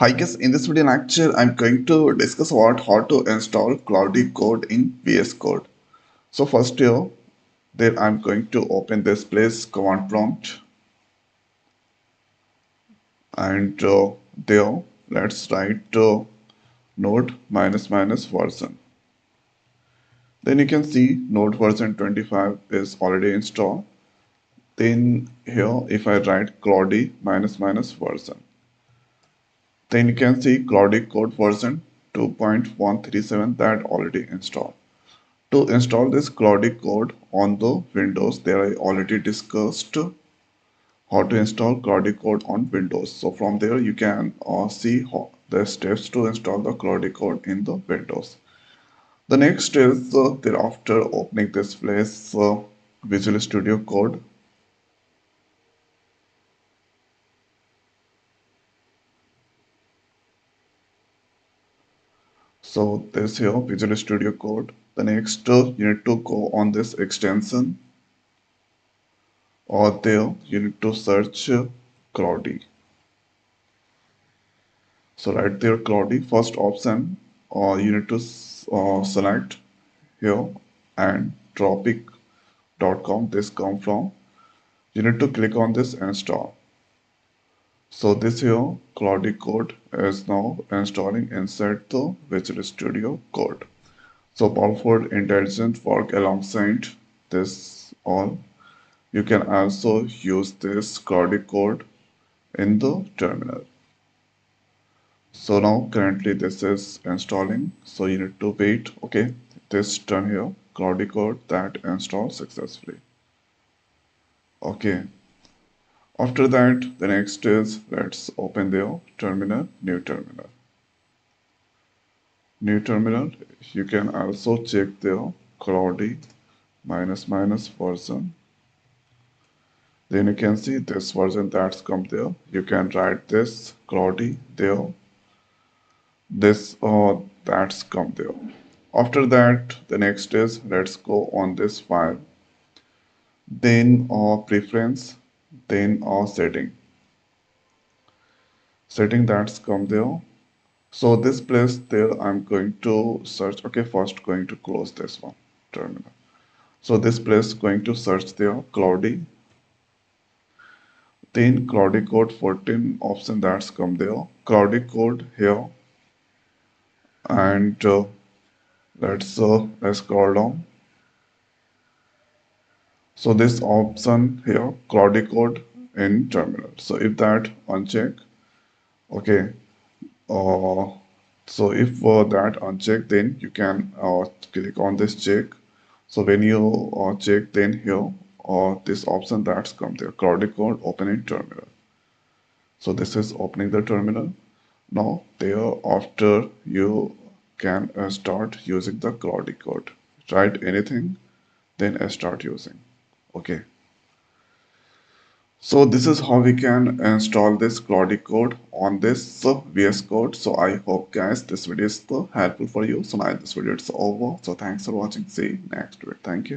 Hi guys, in this video lecture, I'm going to discuss about how to install Claude Code in VS Code. So first here, then I'm going to open this place command prompt and there let's write node minus minus version. Then you can see node version 25 is already installed. Then here if I write Claude minus minus version, then you can see Claude Code version 2.137 that already installed. To install this Claude Code on the Windows, there I already discussed how to install Claude Code on Windows. So from there you can see how the steps to install the Claude Code in the Windows. The next is thereafter opening this place Visual Studio Code. So this here Visual Studio Code. The next you need to go on this extension or there you need to search Claude. So right there, Claude, first option, you need to select here and Anthropic.com. This come from. You need to click on this install. So this here, Claude Code is now installing inside the Visual Studio Code. So powerful, intelligent work alongside this all. You can also use this Claude Code in the terminal. So now currently this is installing, so you need to wait. Okay, this done here, Claude Code that installed successfully. Okay, after that the next is let's open the terminal, new terminal. You can also check the Claude minus minus version. Then you can see this version that's come there. You can write this Claude there, this that's come there. After that, the next is let's go on this file, then preference, then setting that's come there. So this place there I'm going to search. Okay, first going to close this one terminal. So this place going to search there Claude, then Claude Code 14 option that's come there, Claude Code here, and let's scroll down. So this option here, Claude Code in terminal. So if that uncheck, okay. Uh, so if that uncheck, then you can click on this check. So when you check, then here this option that's come there, Claude Code open in terminal. So this is opening the terminal. Now there after you can start using the Claude Code. Write anything, then start using. Okay. So this is how we can install this Claude Code on this VS Code. So I hope guys this video is helpful for you. So now this video is over. So thanks for watching. See you next video. Thank you.